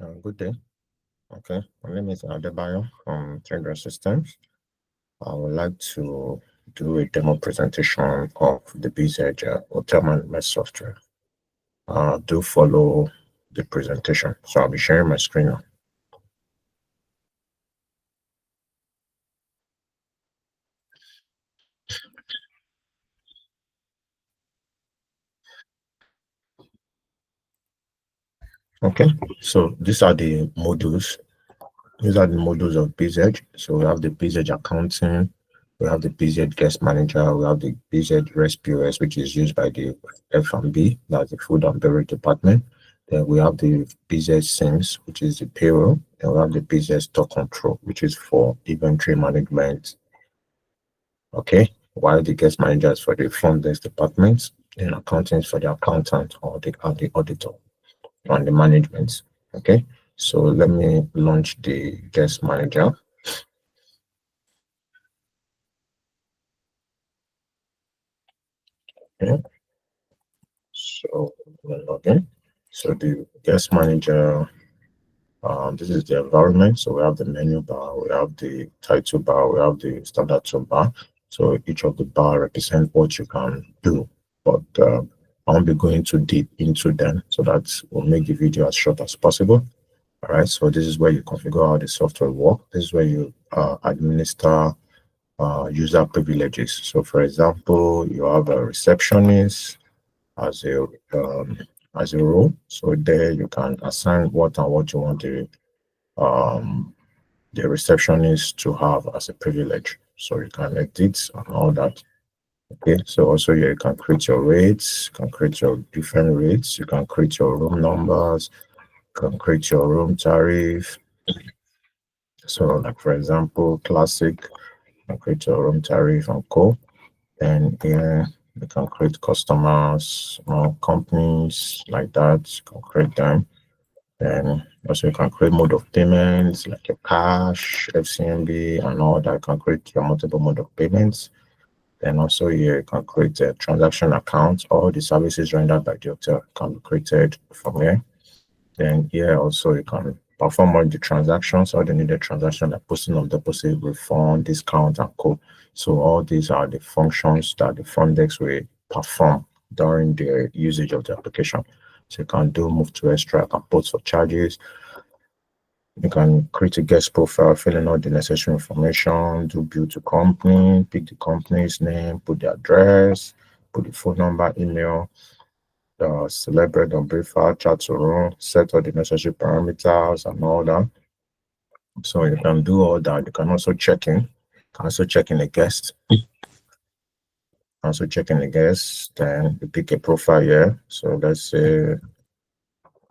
Good day. Okay, my name is Adebayo from Trader Systems. I would like to do a demo presentation of the BZ Hotel Management software. Do follow the presentation. So I'll be sharing my screen now. Okay, so these are the modules. These are the modules of BZ. So we have the BZ accounting, we have the BZ guest manager, we have the BZ REST POS, which is used by the F&B, that's the food and beverage department. Then we have the BZ SIMS, which is the payroll. And we have the BZ stock control, which is for inventory management. Okay, while the guest manager is for the front desk department, and accounting is for the accountant or the auditor and the management. Okay, so let me launch the guest manager. Okay, so we'll log in. So the guest manager, this is the environment. So we have the menu bar, we have the title bar, we have the standard toolbar. So each of the bar represent what you can do, but I won't be going too deep into them, so that will make the video as short as possible. All right, so this is where you configure how the software work. This is where you administer user privileges. So for example, you have a receptionist as a um, as a role. So there you can assign what and what you want the receptionist to have as a privilege. So you can edit and all that. Okay, so also here you can create your rates, you can create your different rates, you can create your room numbers, you can create your room tariff. So like for example, classic, you can create your room tariff and co. And here you can create customers, companies like that, you can create them. And also you can create mode of payments like your cash, FCMB and all that. You can create your multiple mode of payments. And also here you can create a transaction account. All the services rendered by the hotel can be created from here. Then here also you can perform all the transactions, all the needed transactions like posting of deposit, refund, discount, and co. So all these are the functions that the front desk will perform during the usage of the application. So you can do move to extra, you can post for charges, you can create a guest profile, fill in all the necessary information, do bill to company, pick the company's name, put the address, put the phone number, email, celebrate and briefer, chat to room, set all the necessary parameters and all that. So you can do all that. You can also check in. Can also check in the guest. Also check in the guest. Then you pick a profile here. So let's say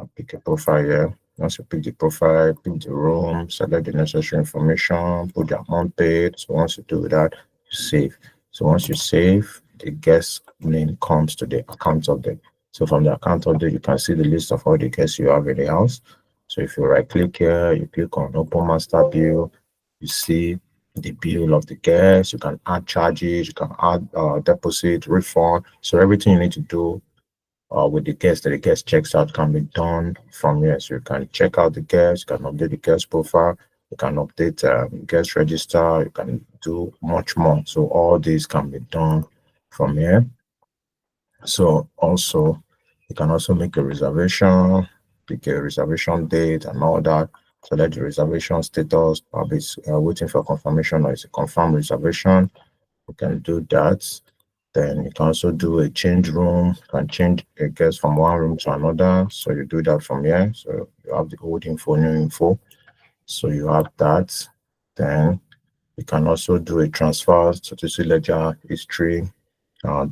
I pick a profile here. Once you pick the profile, pick the room, select the necessary information, put the amount paid. So once you do that, you save. So once you save, the guest name comes to the account update. So from the account update, you can see the list of all the guests you have in the house. So if you right click here, you click on open master bill, you see the bill of the guest, you can add charges, you can add deposit, refund. So everything you need to do with the guest that the guest checks out can be done from here. So you can check out the guest, you can update the guest profile, you can update guest register, you can do much more. So all these can be done from here. So also you can also make a reservation, pick a reservation date and all that. Select the reservation status, probably waiting for confirmation or it's a confirmed reservation. You can do that. Then you can also do a change room. You can change a guest from one room to another. So you do that from here. So you have the old info, new info. So you have that. Then you can also do a transfer, statistic ledger, history,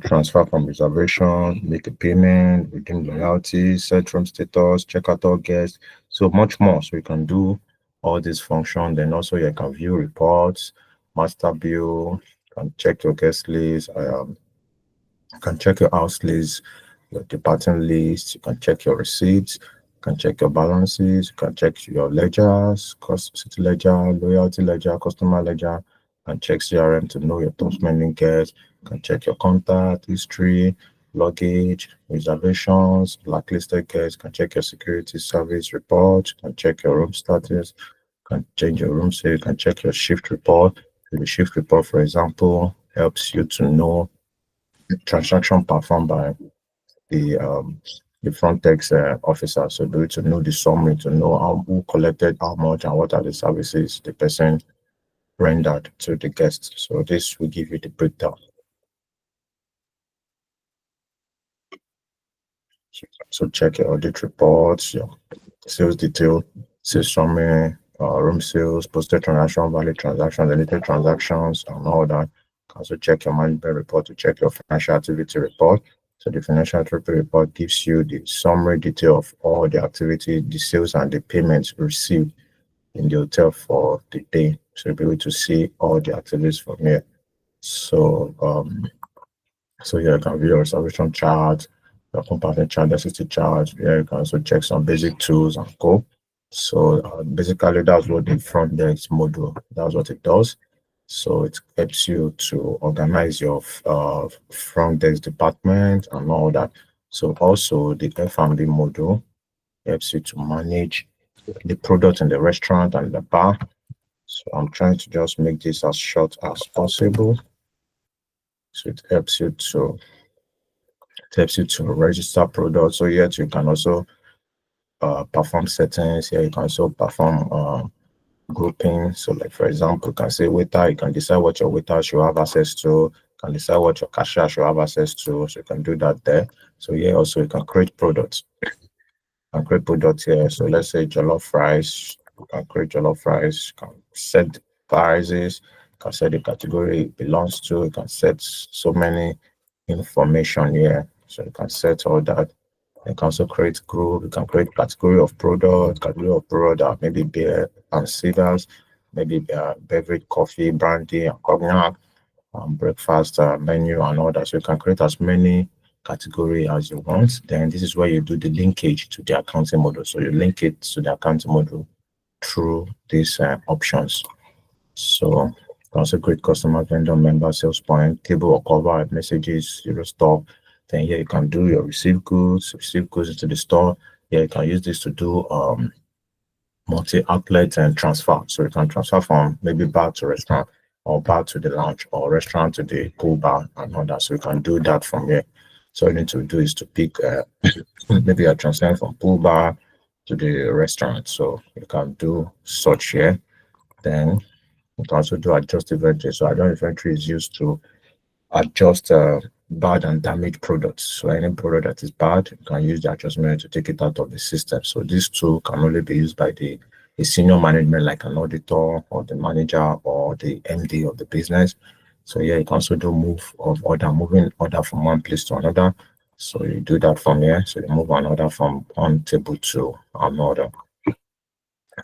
transfer from reservation, make a payment, redeem loyalty, set room status, check out all guests, so much more. So you can do all these functions. Then also you can view reports, master bill, you can check your guest list, you can check your house list, your departing list, you can check your receipts, you can check your balances, you can check your ledgers, cost city ledger, loyalty ledger, customer ledger, you can check CRM to know your top spending guests, you can check your contact history, luggage, reservations, blacklisted guests, can check your security service report, can check your room status, can change your room sale, you can check your shift report. The shift report, for example, helps you to know transaction performed by the front desk officer. So be able to know the summary, to know who collected how much and what are the services the person rendered to the guest. So this will give you the breakdown. So check your audit reports, your sales detail, sales summary, room sales, posted transaction, valid transactions, deleted transactions, and all that. Also check your management report to check your financial activity report. So the financial activity report gives you the summary detail of all the activity, the sales and the payments received in the hotel for the day. So you'll be able to see all the activities from here. So here you can view your reservation chart, your compartment chart, density chart. Here you can also check some basic tools and go. So basically that's what the front desk module, that's what it does. So it helps you to organize your front desk department and all that. So also the F&B module helps you to manage the product in the restaurant and the bar. So I'm trying to just make this as short as possible. So it helps you to register products. So here you can also perform settings. Here you can also perform grouping. So like for example, you can say waiter, you can decide what your waiter should have access to, you can decide what your cashier should have access to. So you can do that there. So here also you can create products. Here. So let's say jollof rice, you can create jollof rice, you can set the prices, you can set the category it belongs to, you can set so many information here. So you can set all that. You can also create group, you can create category of product, maybe beer and cigars, maybe beverage, coffee, brandy, and cognac, breakfast menu and all that. So you can create as many category as you want. Then this is where you do the linkage to the accounting model. So you link it to the accounting model through these options. So you can also create customer, vendor, member, sales point, table or cover, messages, zero stock. Then here you can do your receive goods into the store. Here you can use this to do multi-outlet and transfer. So you can transfer from maybe bar to restaurant, or bar to the lounge, or restaurant to the pool bar and all that. So you can do that from here. So all you need to do is to pick maybe you're transferring from pool bar to the restaurant. So you can do such here. Then you can also do adjust inventory. So adjust inventory is used to adjust bad and damaged products. So any product that is bad, you can use the adjustment to take it out of the system. So this tool can only be used by the senior management, like an auditor or the manager or the MD of the business. So yeah, you can also do moving order from one place to another. So you do that from here. So you move an order from one table to another.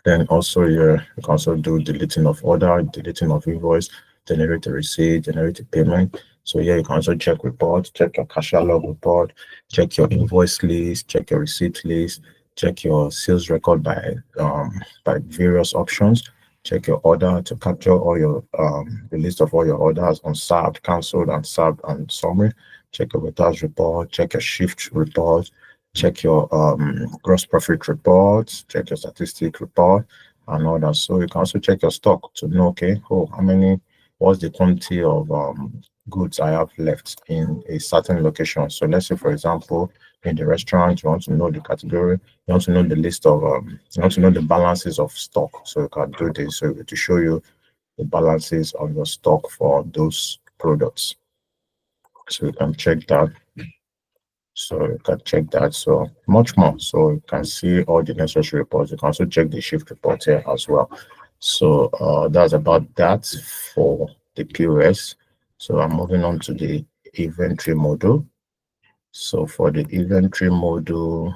Then also you can also do deleting of order, deleting of invoice, generate a receipt, generate a payment. So here you can also check report, check your cashier log report, check your invoice list, check your receipt list, check your sales record by various options, check your order to capture all your the list of all your orders unserved, cancelled, and served, and summary. Check your waiters report, check your shift report, check your gross profit report, check your statistic report, and all that. So you can also check your stock to know, okay, what's the quantity of goods I have left in a certain location. So let's say, for example, in the restaurant, you want to know the category, you want to know the list of, you want to know the balances of stock. So you can do this so to show you the balances of your stock for those products. So you can check that. So you can check that. So much more. So you can see all the necessary reports. You can also check the shift report here as well. So that's about that for the POS. So I'm moving on to the inventory module. So for the inventory module,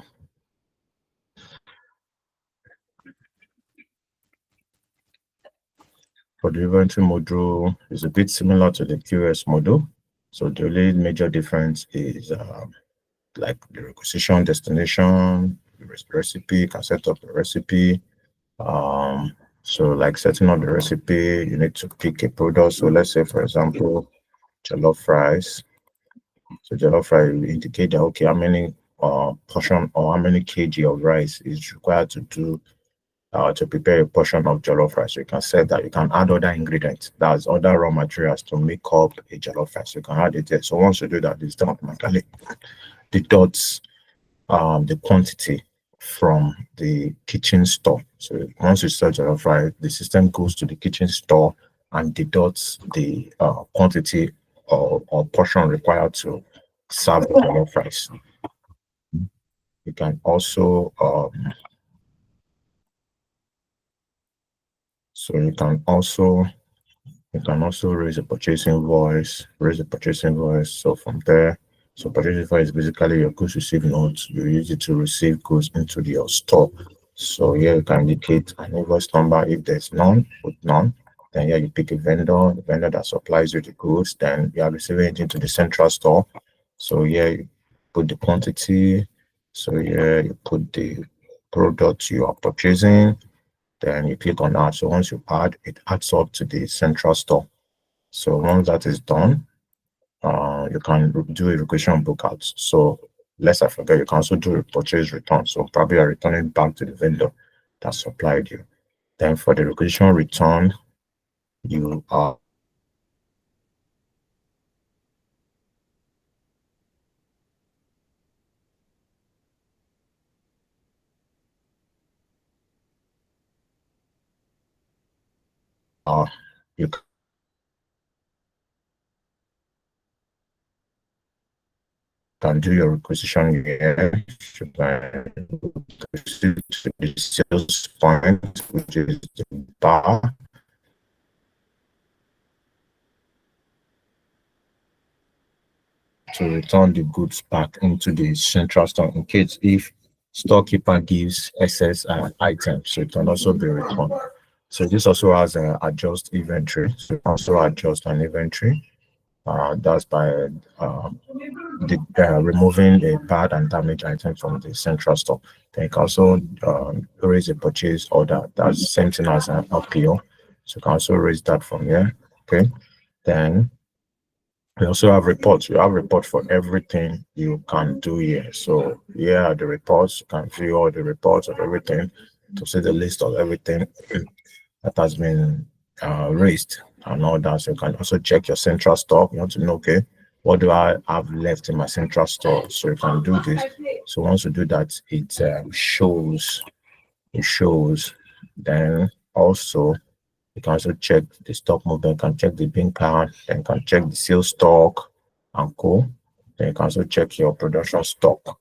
is a bit similar to the POS module. So the only major difference is like the requisition, destination, recipe. You can set up a recipe. So like setting up the recipe, you need to pick a product. So let's say, for example, jollof rice. So jollof rice will indicate that okay, how many portion or how many kg of rice is required to prepare a portion of jollof rice. So you can set that. You can add other ingredients, that's other raw materials to make up a jollof rice. You can add it there. So once you do that, it's done automatically. Deducts the quantity from the kitchen store. So once you start jollof rice, the system goes to the kitchen store and deducts the quantity or portion required to serve the jollof rice. You can also so you can also raise a purchasing invoice, So from there, so purchasing invoice is basically your goods received notes. You use it to receive goods into your store. So here you can indicate an invoice number. If there's none, put none. Then here you pick a vendor, the vendor that supplies you the goods. Then you are receiving it into the central store. So here you put the quantity. So here you put the product you are purchasing. Then you click on add. So once you add, it adds up to the central store. So once that is done, you can do a requisition bookouts. So lest I forget, you can also do a purchase return. So probably you're returning back to the vendor that supplied you. Then for the requisition return, you are you can do your requisition here. You can proceed to the sales point, which is the bar. To return the goods back into the central store in case if storekeeper gives excess items, so it can also be returned. So this also has an adjust inventory. So also adjust an inventory. That's by removing a bad and damaged item from the central store. Then you can also raise a purchase order. That's the same thing as an LPO. So you can also raise that from here. Okay. Then we also have reports. You have report for everything you can do here. So here are the reports. You can view all the reports of everything to see the list of everything that has been raised and all that. So you can also check your central store. You want to know, okay, what do I have left in my central store? So you can do this. So once you do that, it shows. Then also you can also check the stock movement, can check the bin count, then you can check the sales stock and co. Then you can also check your production stock.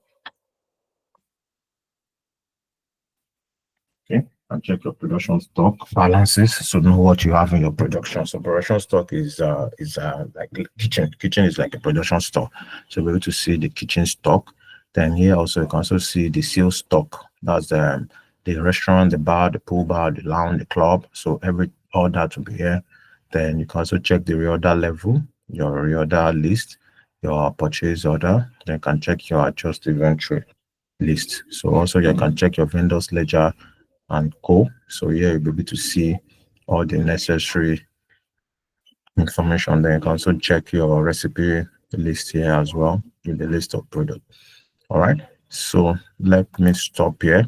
Okay, and check your production stock balances so know what you have in your production. So production stock is like kitchen. Kitchen is like a production stock. So we're able to see the kitchen stock. Then here also you can also see the sales stock. That's the restaurant, the bar, the pool bar, the lounge, the club. So all that will be here. Then you can also check the reorder level, your reorder list, your purchase order. Then you can check your adjust inventory list. So also you can check your vendors ledger and co. So here you'll be able to see all the necessary information. Then you can also check your recipe list here as well with the list of products. All right. So let me stop here.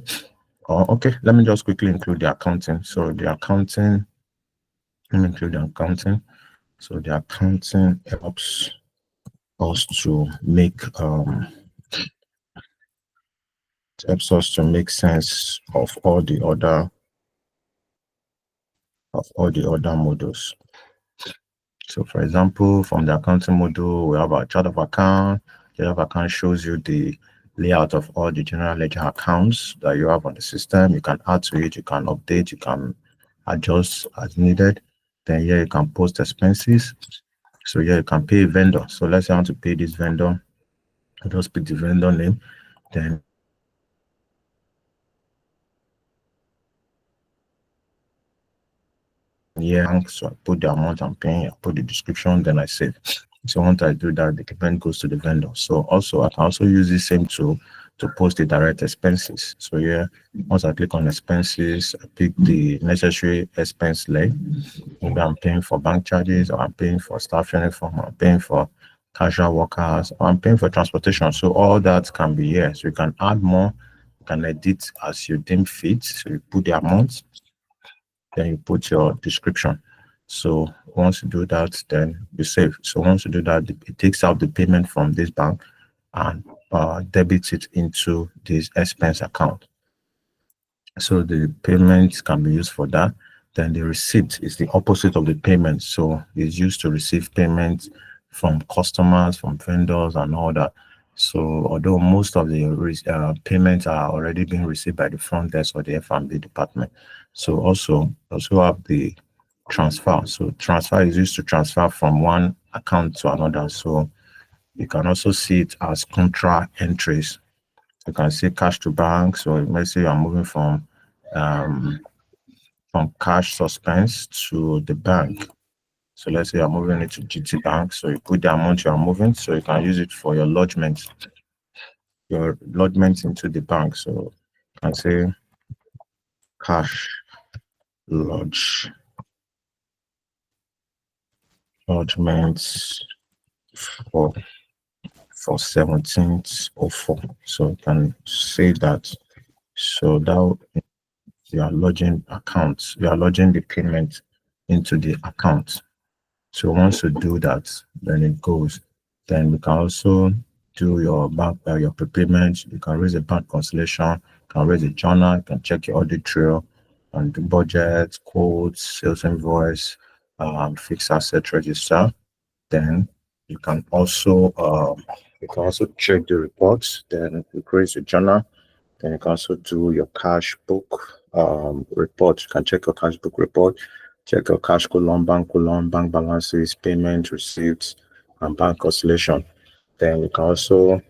Okay, let me just quickly include the accounting. So the accounting, let me include the accounting. So the accounting helps us to make sense of all the other modules. So for example, from the accounting module, we have our chart of account. Chart of account shows you the layout of all the general ledger accounts that you have on the system. You can add to it, you can update, you can adjust as needed. Then here you can post expenses. So here you can pay a vendor. So let's say I want to pay this vendor. I just pick the vendor name. Then yeah, so I put the amount I'm paying, I put the description, then I save. So once I do that, the payment goes to the vendor. So also I can also use the same tool to post the direct expenses. So here, once I click on expenses, I pick the necessary expense leg. Maybe I'm paying for bank charges, or I'm paying for staff uniform, I'm paying for casual workers. I'm paying for transportation. So all that can be here. So you can add more, you can edit as you deem fit. So you put the amount, then you put your description. So once you do that, then you save. So once you do that, it takes out the payment from this bank and debits it into this expense account. So the payments can be used for that. Then the receipt is the opposite of the payment. So it's used to receive payments from customers, from vendors, and all that. So although most of the payments are already being received by the front desk or the F&B department, so also have the transfer. So transfer is used to transfer from one account to another. So you can also see it as contra entries. You can see cash to bank. So let's say you're moving from cash suspense to the bank. So let's say you're moving it to GT Bank. So you put the amount you are moving, so you can use it for your lodgement into the bank. So you can say cash lodgements for 1704. So you can say that. So that you are lodging the payment into the account. So once you do that, then it goes. Then you can also do your bank, your prepayment. You can raise a bank consolidation, you can raise a journal, you can check your audit trail and the budget, quotes, sales invoice, fixed asset register. Then you can also check the reports. Then you create a journal. Then you can also do your cash book report. You can check your cash book report, check your cash column, bank balances, payment receipts, and bank oscillation. Then you can also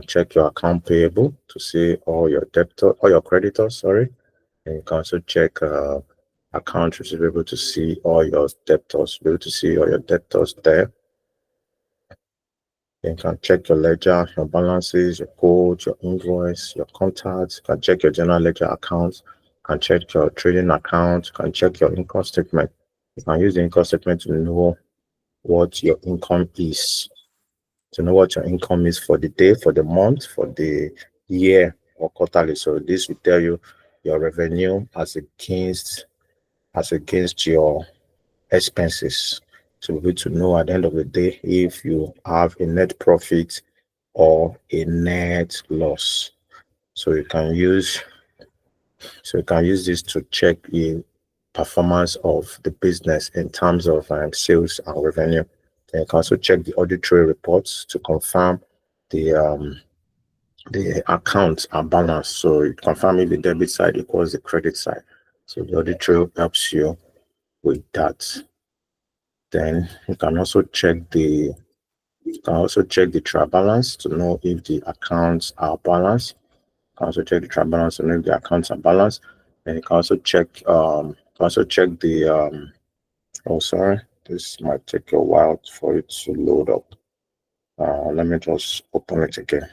check your account payable to see all your creditors, sorry. And you can also check account receivable to see all your debtors, be able to see all your debtors there. You can check your ledger, your balances, your codes, your invoice, your contacts. You can check your general ledger accounts. You can check your trading account. You can check your income statement. You can use the income statement to know what your income is. To know what your income is for the day, for the month, for the year, or quarterly. So this will tell you your revenue as against your expenses, to be able to know at the end of the day if you have a net profit or a net loss. So you can use this to check the performance of the business in terms of sales and revenue. And you can also check the auditory reports to confirm the accounts are balanced. So you confirm if the debit side equals the credit side. So the auditory helps you with that. Then you can also check the trial balance to know if the accounts are balanced. You can also check the trial balance to know if the accounts are balanced. And you can also check the oh sorry, this might take a while for it to load up. Let me just open it again.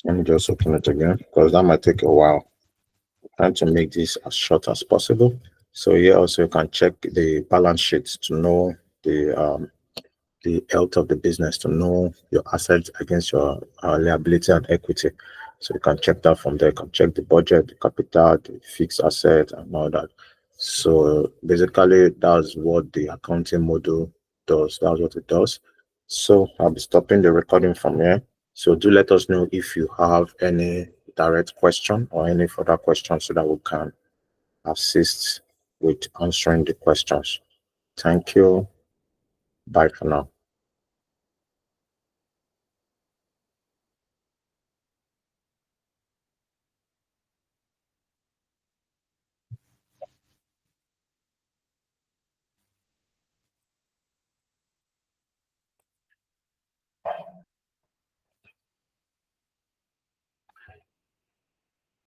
Let me just open it again because that might take a while. I'm trying to make this as short as possible. So here also you can check the balance sheets to know the health of the business, to know your assets against your liability and equity. So you can check that from there. You can check the budget, the capital, the fixed asset, and all that. So basically, that's what the accounting model does. That's what it does. So I'll be stopping the recording from here. So do let us know if you have any direct question or any further questions so that we can assist with answering the questions. Thank you. Bye for now.